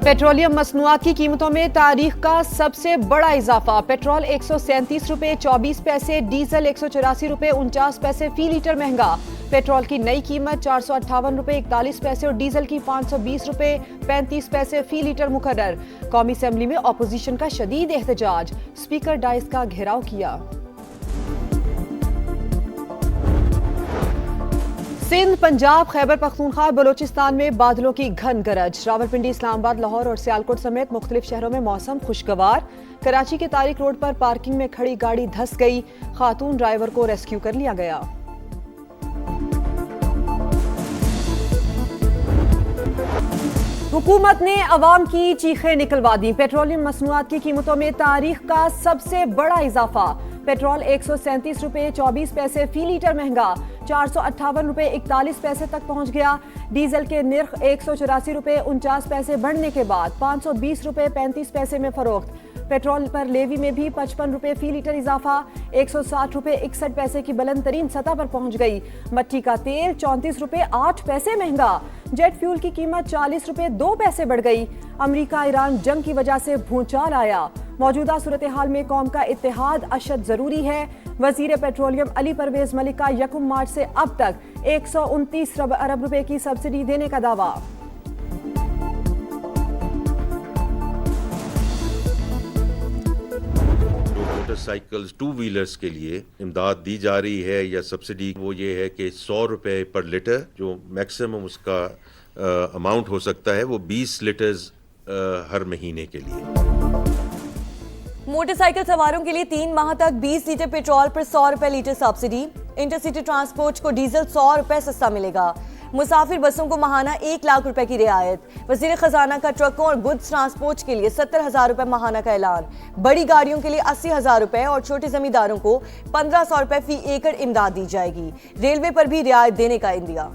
Petroleum मसनूआत की कीमतों में तारीख का सबसे बड़ा इजाफा। पेट्रोल 137 रुपए 24 पैसे, डीजल 184 रुपए 49 पैसे फी लीटर महंगा। पेट्रोल की नई कीमत 458 रुपए 41 पैसे और डीजल की 520 रुपए 35 पैसे फी लीटर मुकर्रर। कौमी असेंबली में अपोजिशन का शदीद एहतजाज, स्पीकर डाइस का घेराव किया। सिंध, पंजाब, खैबर पख्तूनख्वा, बलोचिस्तान में बादलों की घन गरज। रावलपिंडी, इस्लामाबाद, लाहौर और सियालकोट समेत मुख्तलिफ शहरों में मौसम खुशगवार। कराची के तारिक रोड पर पार्किंग में खड़ी गाड़ी धंस गई, खातून ड्राइवर को रेस्क्यू कर लिया गया। हुकूमत ने अवाम की चीखें निकलवा दी। पेट्रोलियम मसनूआत की कीमतों में तारीख का सबसे बड़ा इजाफा। पेट्रोल 137 रुपए 24 पैसे फी लीटर महंगा, 458 रुपए 41 पैसे तक पहुंच गया। डीजल के निर्ख 184 रुपए 49 पैसे बढ़ने के बाद 520 रुपए 35 पैसे में फरोख्त। पेट्रोल पर लेवी में भी 55 रुपए फी लीटर इजाफा, 160 रुपए 61 पैसे की बुलंद तरीन सतह पर पहुंच गई। मट्टी का तेल 34 रुपए 8 पैसे महंगा। जेट फ्यूल की कीमत 40 रुपए 2 पैसे बढ़ गई। अमेरिका ईरान जंग की वजह से भूचाल आया। मौजूदा सूरत हाल में कौम का इत्तेहाद अशद जरूरी है। वजीर पेट्रोलियम अली परवेज मलिक का 1 मार्च से अब तक 129 अरब रुपए की सब्सिडी देने का दावा। मोटरसाइकिल्स, टू व्हीलर्स के लिए इमदाद दी जा रही है या सब्सिडी, वो ये है कि 100 रुपए पर लीटर जो मैक्सिमम उसका अमाउंट हो सकता है, वो 20 लीटर्स हर महीने के लिए। मोटरसाइकिल सवारों के लिए 3 माह तक 20 लीटर पेट्रोल पर 100 रुपए लीटर सब्सिडी। इंटरसिटी ट्रांसपोर्ट को डीजल 100 रुपए सस्ता मिलेगा। मुसाफिर बसों को माहाना 1 लाख रुपए की रियायत। वजीर खजाना का ट्रकों और गुड्स ट्रांसपोर्ट के लिए 70,000 रुपए माहाना का ऐलान। बड़ी गाड़ियों के लिए 80,000 रुपए और छोटे जमींदारों को 1500 रुपए फी एकड़ इमदाद दी जाएगी। रेलवे पर भी रियायत देने का इंदिया।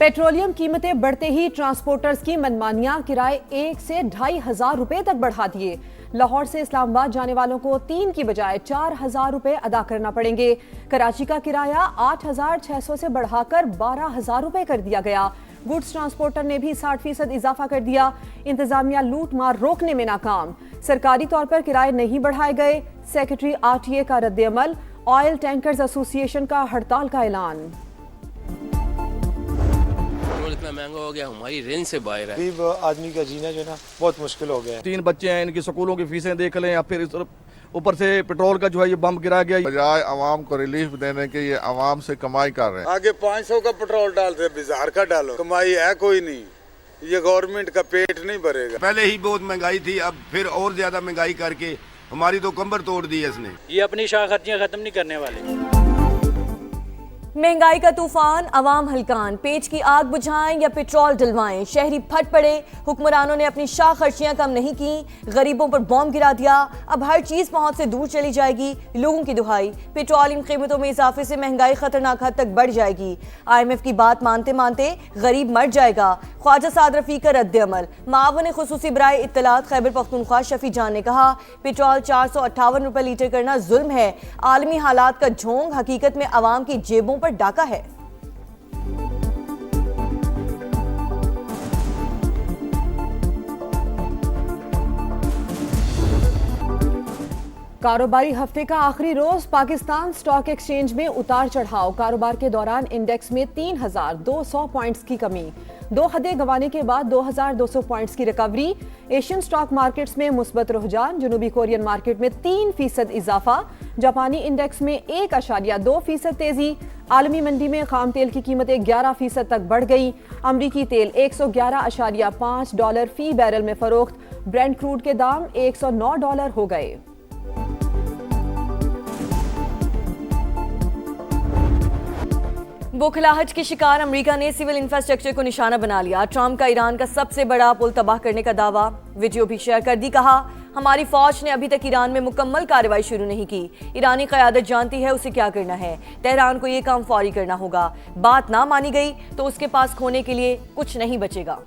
पेट्रोलियम कीमतें बढ़ते ही ट्रांसपोर्टर्स की मनमानियां, किराए 1 से 2,500 रुपए तक बढ़ा दिए। लाहौर से इस्लामाबाद जाने वालों को 3 की बजाय 4,000 रुपए अदा करना पड़ेंगे। कराची का किराया 8,600 से बढ़ाकर 12,000 रुपए कर दिया गया। गुड्स ट्रांसपोर्टर ने भी 60% इजाफा कर दिया। इंतजामिया लूट मार रोकने में नाकाम। सरकारी तौर पर किराए नहीं बढ़ाए गए। सेक्रेटरी RTA का रद्द-ए-अमल। ऑयल टैंकर्स एसोसिएशन का हड़ताल का ऐलान। इतना महंगा हो गया, हमारी रेंज से बाहर है। गरीब आदमी का जीना जो है ना बहुत मुश्किल हो गया है। 3 बच्चे हैं, इनकी स्कूलों की फीसें देख लें या फिर ऊपर से पेट्रोल का जो है ये बम गिरा गया। बजाय आवाम को रिलीफ देने के ये आवाम से कमाई कर रहे हैं। आगे 500 का पेट्रोल डालते, बिजार का डालो, कमाई है कोई नहीं। ये गवर्नमेंट का पेट नहीं भरेगा। पहले ही बहुत महंगाई थी, अब फिर और ज्यादा महंगाई करके हमारी तो कंबर तोड़ दी है इसने। ये अपनी शाह खर्चियां खत्म नहीं करने वाले। महंगाई का तूफान, अवाम हलकान। पेच की आग बुझाएं या पेट्रोल डलवाएं, शहरी फट पड़े। हुक्मरानों ने अपनी शाह खर्चियां कम नहीं की, गरीबों पर बॉम्ब गिरा दिया। अब हर चीज पहुंच से दूर चली जाएगी। लोगों की दुहाई, पेट्रोलियम कीमतों में इजाफे से महंगाई खतरनाक हद तक बढ़ जाएगी। IMF की बात मानते मानते गरीब मर जाएगा। ख्वाजा साद रफी का रद्द-ए-अमल। मावन खुसूसी बराए इत्तलात खैबर पख्तूनख्वा शफी जान ने कहा, पेट्रोल 458 रुपए लीटर करना जुल्म है। आलमी हालात का झोंक हकीकत में अवाम की जेबों पर डाका है। कारोबारी हफ्ते का आखिरी रोज पाकिस्तान स्टॉक एक्सचेंज में उतार चढ़ाव। कारोबार के दौरान इंडेक्स में 3,200 पॉइंट्स की कमी। 2 हदें गंवाने के बाद 2,200 पॉइंट्स की रिकवरी। एशियन स्टॉक मार्केट्स में मुस्बत रुझान। जनूबी कोरियन मार्केट में 3% इजाफा। जापानी इंडेक्स में 1.2% तेजी। आलमी मंडी में खाम तेल की कीमतें 11% तक बढ़ गई। अमरीकी तेल $111.5 फी बैरल में फरोख्त। ब्रेंट क्रूड के दाम $109 हो गए। बौखलाहट के शिकार अमेरिका ने सिविल इंफ्रास्ट्रक्चर को निशाना बना लिया। ट्रंप का ईरान का सबसे बड़ा पुल तबाह करने का दावा। वीडियो भी शेयर कर दी। कहा, हमारी फौज ने अभी तक ईरान में मुकम्मल कार्रवाई शुरू नहीं की। ईरानी क़यादत जानती है उसे क्या करना है। तेहरान को ये काम फौरी करना होगा। बात ना मानी गई तो उसके पास खोने के लिए कुछ नहीं बचेगा।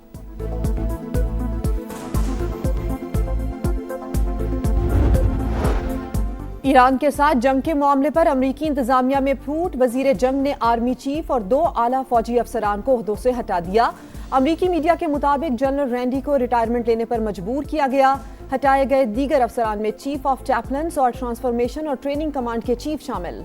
ईरान के साथ जंग के मामले पर अमरीकी इंतजामिया में फूट। वजीर जंग ने आर्मी चीफ और 2 आला फौजी अफसरान को ओहदों से हटा दिया। अमरीकी मीडिया के मुताबिक जनरल रैंडी को रिटायरमेंट लेने पर मजबूर किया गया। हटाए गए दीगर अफसरान में चीफ ऑफ चैपलन्स और ट्रांसफॉर्मेशन और ट्रेनिंग कमांड के चीफ शामिल।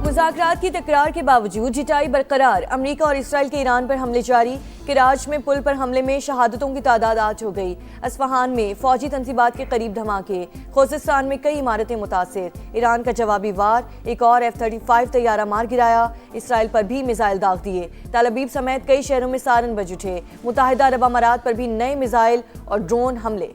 मुज़ाकरात की तकरार के बावजूद जिटाई बरकरार। अमरीका और इसराइल के ईरान पर हमले जारी। कराच में पुल पर हमले में शहादतों की तादाद 8 हो गई। अस्फहान में फौजी तंसीबात के करीब धमाके। खुज़िस्तान में कई इमारतें मुतासिर। ईरान का जवाबी वार। एक और F-35 तैयारा मार गिराया। इसराइल पर भी मिसाइल दाग दिए। तल अबीब समेत कई शहरों में सारन बज उठे। मुत्तहिदा अरब अमारात पर भी नए मिसाइल और ड्रोन हमले।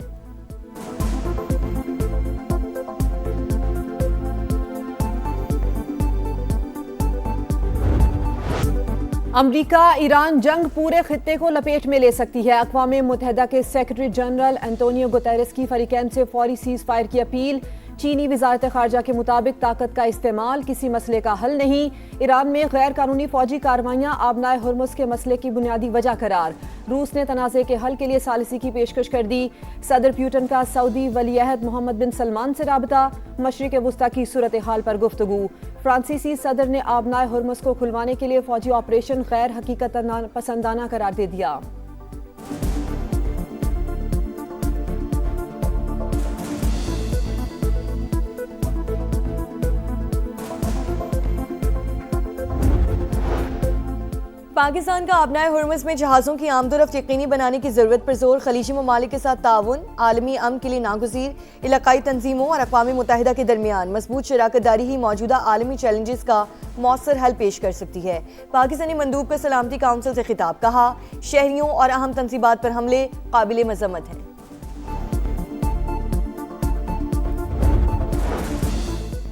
अमरीका ईरान जंग पूरे खित्ते को लपेट में ले सकती है। अक़वाम मुत्तहिदा के सेक्रेटरी जनरल एंटोनियो गुतेरेस की फरीकैन से फौरी सीज फायर की अपील। चीनी वजारत खारजा के मुताबिक ताकत का इस्तेमाल किसी मसले का हल नहीं। ईरान में गैर कानूनी फौजी कार्रवाइयाँ आबनाए हुर्मुज़ के मसले की बुनियादी वजह करार। रूस ने तनाज़े के हल के लिए सालिसी की पेशकश कर दी। सदर प्यूटन का सऊदी वलीअहद मोहम्मद बिन सलमान से राबता। मशरिक़ वस्ता की सूरत हाल पर गुफ्तगू। फ्रांसीसी सदर ने आबनाए हुर्मुज़ को खुलवाने के लिए फौजी ऑपरेशन गैर हकीकत पसंदाना करार दे दिया। पाकिस्तान का आबनाए हुर्मुज़ में जहाज़ों की आमदोरफ्त यकीनी बनाने की ज़रूरत पर जोर। खलीजी ममालिक के साथ ताउन आलमी अमन के लिए नागुज़ीर। इलाकाई तंजीमों और अक़वाम मुत्तहिदा के दरमियान मजबूत शराकतदारी ही मौजूदा आलमी चैलेंजेस का मौसर हल पेश कर सकती है। पाकिस्तानी मंदूब का सलामती काउंसिल से खिताब। कहा, शहरियों और अहम तंसीबात पर हमले काबिल मज़म्मत हैं।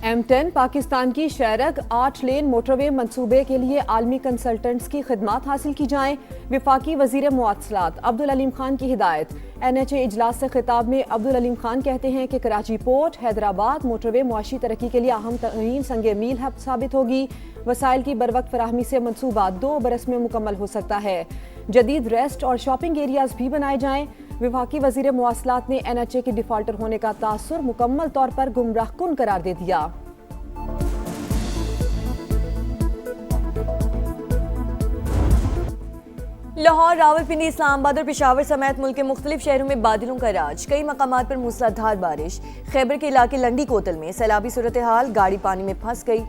M10 पाकिस्तान की शहरक 8 लेन मोटरवे मंसूबे के लिए आलमी कंसल्टेंट्स की खिदमात हासिल की जाएं। विफाकी वजीर मुआसलात अब्दुल अलीम खान की हिदायत। NHA इजलास से खिताब में अब्दुल अलीम खान कहते हैं कि कराची पोर्ट हैदराबाद मोटरवे मुआशी तरक्की के लिए अहम तरीन संगे मील साबित होगी। वसाइल की बरवक्त फराहमी से मनसूबा 2 बरस में मुकम्मल हो सकता है। जदीद रेस्ट और शॉपिंग एरियाज भी बनाए जाएं। विफाकी वजीर मुआसलात ने NHA के डिफाल्टर होने का तासुर मुकम्मल तौर पर गुमराहकुन करार दे दिया। लाहौर, रावलपिंडी, इस्लामाबाद और पेशावर समेत मुल्क के मुख्तलिफ शहरों में बादलों का राज। कई मकामात पर मूसलाधार बारिश। खैबर के इलाके लंडी कोतल में सैलाबी सूरत हाल। गाड़ी पानी में फंस गई।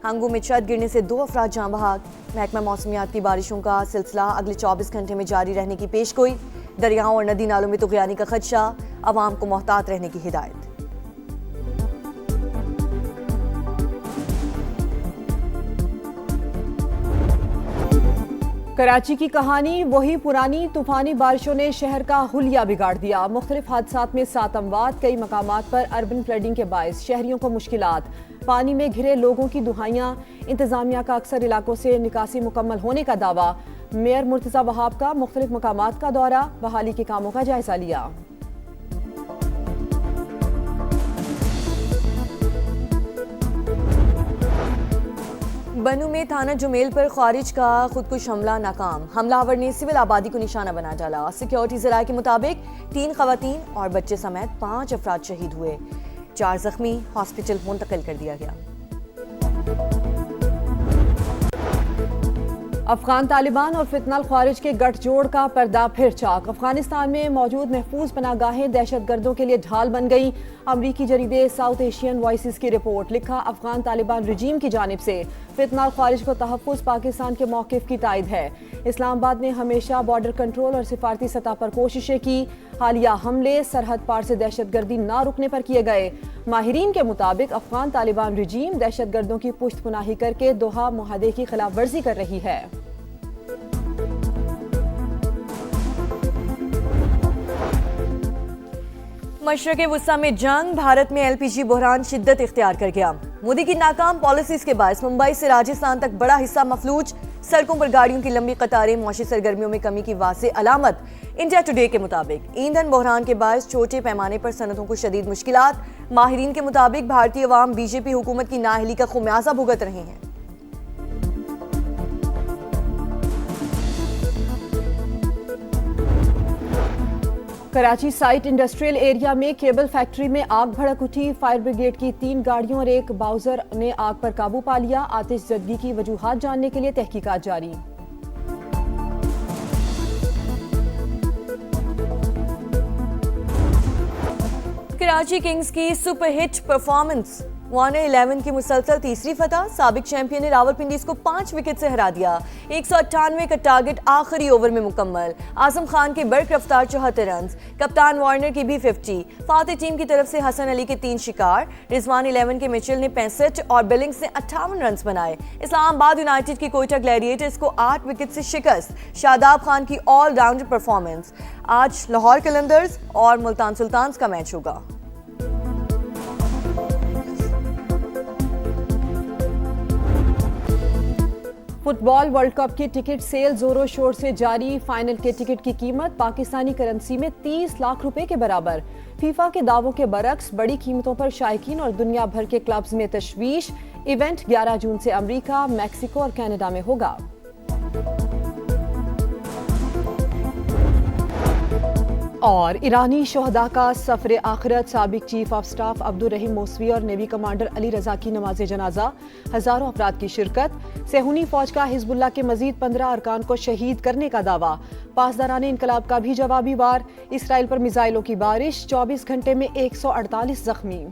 हंगू में छत गिरने से 2 अफराद जाँ बहक। महकमा मौसमियात की बारिशों का सिलसिला अगले 24 घंटे में जारी रहने की पेशगोई। दरियाओं और नदी नालों में तुग़यानी का खदशा। अवाम को मोहतात रहने की हिदायत। कराची की कहानी वही पुरानी। तूफानी बारिशों ने शहर का हुलिया बिगाड़ दिया। मुख्तलिफ हादसात में 7 अमवात। कई मकामात पर अर्बन फ्लडिंग के बायस शहरियों को मुश्किलात। पानी में घिरे लोगों की दुहाइयाँ। इंतजामिया का अक्सर इलाकों से निकासी मुकम्मल होने का दावा। मेयर मुर्तज़ा वहाब का मुख्तलिफ मकामात का दौरा। बहाली के कामों का जायजा लिया। बनू में थाना जुमेल पर खारिज का खुदकुश हमला नाकाम। हमलावर ने सिविल आबादी को निशाना बना डाला। सिक्योरिटी ज़राए के मुताबिक 3 खवातीन और बच्चे समेत 5 अफराद शहीद हुए। 4 जख्मी हॉस्पिटल मुंतकिल कर दिया गया। अफगान तालिबान और फितनाल ख्वारिज के गठजोड़ का पर्दा फिर चाक। अफगानिस्तान में मौजूद महफूज पनागाहें दहशत गर्दों के लिए ढाल बन गई। अमरीकी जरीदे साउथ एशियन वॉइसेस की रिपोर्ट। लिखा, अफगान तालिबान रजीम की जानिब से फितनाल ख्वारिज को तहफ़्फ़ुज़ पाकिस्तान के मौक़िफ़ की तायद है। इस्लामाबाद ने हमेशा बॉर्डर कंट्रोल और सिफारती सतह पर कोशिशें की। हालिया हमले सरहद पार से दहशत गर्दी ना रुकने पर किए गए। माहिरीन के मुताबिक अफगान तालिबान रजीम दहशत गर्दों की पुश्त पुनाही करके दोहा मुआहदे की खिलाफ वर्जी कर रही है। मशरक़े वुस्ता में जंग। भारत में LPG बहरान शिद्दत इख्तियार कर गया। मोदी की नाकाम पॉलिसीज के बायस मुंबई से राजस्थान तक बड़ा हिस्सा मफलूज। सड़कों पर गाड़ियों की लंबी कतारें मौसमी सरगर्मियों में कमी की वाज़ेह अलामत। इंडिया टुडे के मुताबिक ईंधन बहरान के बायस छोटे पैमाने पर सनतों को शदीद मुश्किलात। माहिरीन के मुताबिक भारतीय अवाम BJP हुकूमत की नाअहली का खुमियाजा भुगत रहे हैं। कराची साइट इंडस्ट्रियल एरिया में केबल फैक्ट्री में आग भड़क उठी। फायर ब्रिगेड की 3 गाड़ियों और एक बाउजर ने आग पर काबू पा लिया। आतिशजदगी की वजूहात जानने के लिए तहकीकात जारी। कराची किंग्स की सुपरहिट परफॉर्मेंस, वार्नर 11 की मुसलसल तीसरी फतह। साबिक चैंपियन ने रावलपिंडी को 5 विकेट से हरा दिया। 198 का टारगेट आखिरी ओवर में मुकम्मल। आजम खान की बर्क रफ्तार 74 रन। कप्तान वार्नर की भी 50। फातेह टीम की तरफ से हसन अली के 3 शिकार। रिजवान 11 के मिचेल ने 65 और बिलिंग्स ने 58 रन बनाए। इस्लामाबाद यूनाइटेड की कोयटा ग्लैडिएटर्स को 8 विकेट से शिकस्त। शादाब खान की ऑलराउंडर परफॉर्मेंस। आज लाहौर कलंदर्स और मुल्तान सुल्तान्स का मैच होगा। फुटबॉल वर्ल्ड कप की टिकट सेल जोरों शोर से जारी। फाइनल के टिकट की कीमत पाकिस्तानी करेंसी में 30 लाख रुपए के बराबर। फीफा के दावों के बरक्स बड़ी कीमतों पर शायकीन और दुनिया भर के क्लब्स में तशवीश। इवेंट 11 जून से अमेरिका, मैक्सिको और कनाडा में होगा। और ईरानी शोहदा का सफर आखिरत। साबिक chief of staff Abdul Rahim Mousavi और नेवी कमांडर अली रजा की नमाज जनाजा। हजारों अफराद की शिरकत। सेहूनी फौज का हिजबुल्लाह के मजीद 15 अरकान को शहीद करने का दावा। पासदारान इनकलाब का भी जवाबी वार। इसराइल पर मिसाइलों की बारिश। 24 घंटे में 148 जख्मी।